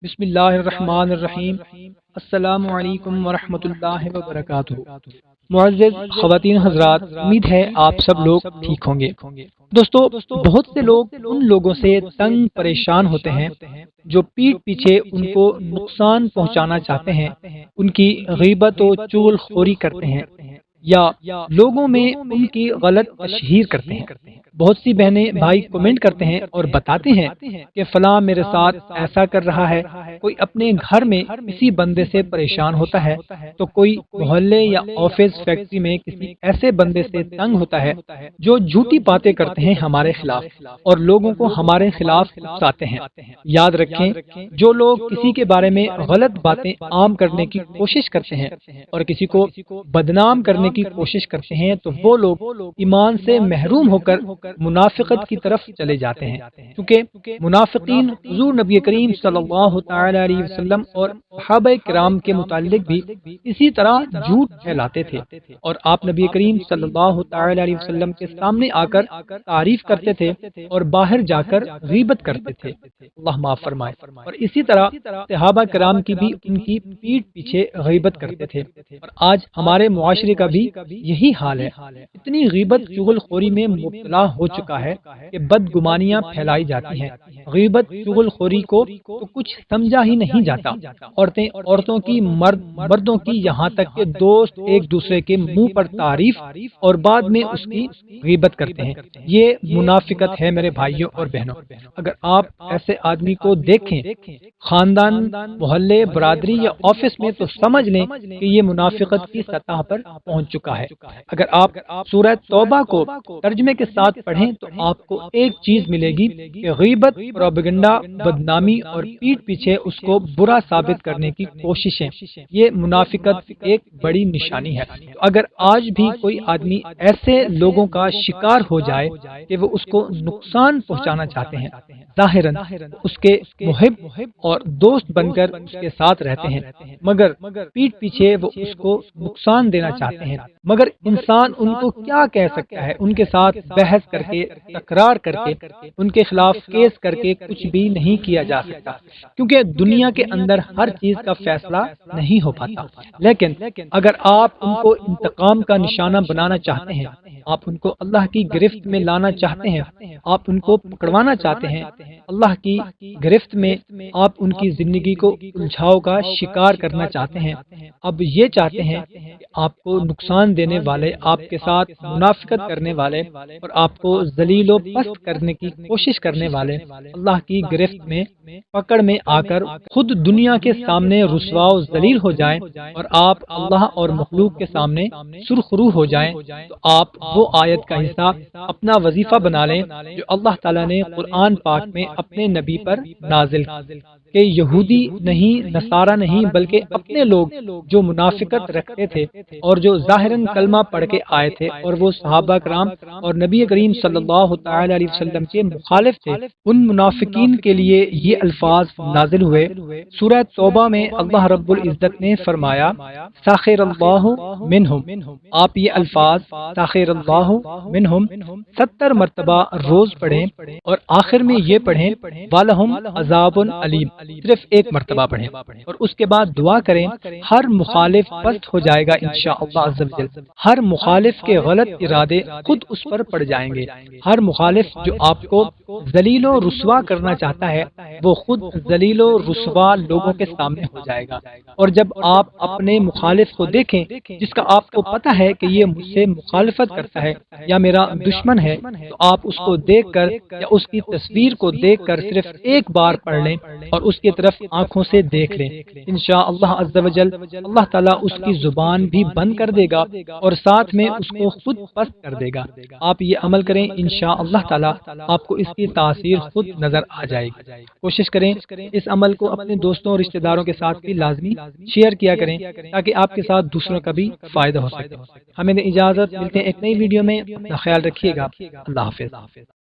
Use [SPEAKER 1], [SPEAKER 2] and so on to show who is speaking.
[SPEAKER 1] بسم اللہ الرحمن الرحیم۔ السلام علیکم ورحمۃ اللہ وبرکاتہ۔ معزز خواتین حضرات، امید ہے آپ سب لوگ ٹھیک ہوں گے۔ دوستو، بہت سے لوگ ان لوگوں سے تنگ پریشان ہوتے ہیں جو پیٹھ پیچھے ان کو نقصان پہنچانا چاہتے ہیں، ان کی غیبت و چغل خوری کرتے ہیں یا لوگوں میں ان کی غلط تشہیر کرتے ہیں۔ بہت سی بہنیں بھائی کمنٹ کرتے ہیں اور بتاتے ہیں کہ فلاں میرے ساتھ ایسا کر رہا ہے، کوئی اپنے گھر میں کسی بندے سے پریشان ہوتا ہے تو کوئی محلے یا آفس فیکٹری میں کسی ایسے بندے سے تنگ ہوتا ہے جو جھوٹی باتیں کرتے ہیں ہمارے خلاف اور لوگوں کو ہمارے خلاف اکساتے ہیں۔ یاد رکھیں، جو لوگ کسی کے بارے میں غلط باتیں عام کرنے کی کوشش کرتے ہیں اور کسی کو بدنام کرنے کی کوشش کرتے ہیں تو وہ لوگ ایمان سے محروم ہو کر منافقت کی طرف چلے جاتے ہیں، کیونکہ منافقین حضور نبی کریم صلی اللہ تعالی علیہ وسلم اور صحابہ کرام کے متعلق بھی اسی طرح جھوٹ پھیلاتے تھے، اور آپ نبی کریم صلی اللہ تعالی علیہ وسلم کے سامنے آ کر تعریف کرتے تھے اور باہر جا کر غیبت کرتے تھے، اللہ معاف فرمائے۔ اور اسی طرح صحابہ کرام کی بھی ان کی پیٹھ پیچھے غیبت کرتے تھے، اور آج ہمارے معاشرے کا بھی یہی حال ہے۔ اتنی غیبت چغل خوری میں مبتلا ہو چکا ہے کہ بدگمانیاں پھیلائی جاتی ہیں۔ غیبت چغل خوری کو تو کچھ سمجھا ہی نہیں جاتا، عورتوں کی، مردوں کی، یہاں تک کہ دوست ایک دوسرے کے منہ پر تعریف اور بعد میں اس کی غیبت کرتے ہیں۔ یہ منافقت ہے میرے بھائیوں اور بہنوں۔ اگر آپ ایسے آدمی کو دیکھیں خاندان، محلے، برادری یا آفس میں تو سمجھ لیں کہ یہ منافقت کی سطح پر پہنچ چکا ہے۔ اگر آپ سورہ توبہ کو ترجمے کے ساتھ پڑھیں تو آپ کو ایک چیز ملے گی کہ غیبت، پروپیگنڈا، بدنامی اور پیٹھ پیچھے اس کو برا ثابت کرنے کی کوششیں، یہ منافقت ایک بڑی نشانی ہے۔ اگر آج بھی کوئی آدمی ایسے لوگوں کا شکار ہو جائے کہ وہ اس کو نقصان پہنچانا چاہتے ہیں، ظاہراً اس کے محب اور دوست بن کر اس کے ساتھ رہتے ہیں، مگر پیٹھ پیچھے وہ اس کو نقصان دینا چاہتے ہیں، مگر انسان ان کو کیا کہہ سکتا ہے؟ ان کے ساتھ بحث کر کے، تکرار کر کے، ان کے خلاف کیس کر کے کچھ بھی نہیں کیا جا سکتا، کیونکہ دنیا کے اندر ہر چیز کا فیصلہ نہیں ہو پاتا۔ لیکن اگر آپ ان کو انتقام کا نشانہ بنانا چاہتے ہیں، آپ ان کو اللہ کی گرفت میں لانا چاہتے ہیں، آپ ان کو پکڑوانا چاہتے ہیں اللہ کی گرفت میں، آپ ان کی زندگی کو الجھاؤ کا شکار کرنا چاہتے ہیں، اب یہ چاہتے ہیں کہ آپ کو نقصان دینے والے، آپ کے ساتھ منافقت کرنے والے اور آپ کو ذلیل و پست کرنے کی کوشش کرنے والے اللہ کی گرفت میں، پکڑ میں آ کر خود دنیا کے سامنے رسوا و ذلیل ہو جائیں اور آپ اللہ اور مخلوق کے سامنے سرخرو ہو جائیں، تو آپ وہ آیت کا حصہ اپنا وظیفہ بنا لیں جو اللہ تعالیٰ نے قرآن پاک میں اپنے نبی پر نازل کہ یہودی نہیں، نصارہ نہیں، بلکہ اپنے لوگ جو منافقت رکھتے تھے اور جو ظاہراً کلمہ پڑھ کے آئے تھے اور وہ صحابہ کرام اور نبی کریم صلی اللہ تعالی علیہ وسلم کے مخالف تھے، ان منافقین کے لیے یہ الفاظ نازل ہوئے۔ سورہ توبہ میں اللہ رب العزت نے فرمایا ساخر اللہ منہم، آپ یہ الفاظ ساخر اللہ منہم 70 مرتبہ روز پڑھیں اور آخر میں یہ پڑھیں وَلَهُمْ عَذَابٌ علیم، صرف ایک مرتبہ پڑھیں اور اس کے بعد دعا کریں ہر مخالف پست ہو جائے گا انشاءاللہ عز و جل۔ ہر مخالف کے غلط ارادے خود اس پر پڑ جائیں گے، ہر مخالف جو آپ کو ذلیل و رسوا کرنا چاہتا ہے وہ خود ذلیل و رسوا لوگوں کے سامنے ہو جائے گا۔ اور جب آپ اپنے مخالف کو دیکھیں جس کا آپ کو پتا ہے کہ یہ مجھ سے مخالفت کرتا ہے یا میرا دشمن ہے، تو آپ اس کو دیکھ کر یا اس کی تصویر کو دیکھ کر صرف ایک بار پڑھ لیں اور اس کی طرف آنکھوں سے دیکھ لیں، انشاءاللہ عز و جل اللہ تعالیٰ اس کی زبان بھی بند کر دے گا اور ساتھ میں اس کو خود پست کر دے گا۔ آپ یہ عمل کریں، انشاءاللہ تعالیٰ آپ کو اس کی تاثیر خود نظر آ جائے گی۔ کوشش کریں اس عمل کو اپنے دوستوں اور رشتہ داروں کے ساتھ بھی لازمی شیئر کیا کریں تاکہ آپ کے ساتھ دوسروں کا بھی فائدہ ہو سکے۔ ہمیں اجازت، ملتے ہیں ایک نئی ویڈیو میں، اپنا خیال رکھیے گا، اللہ حافظ۔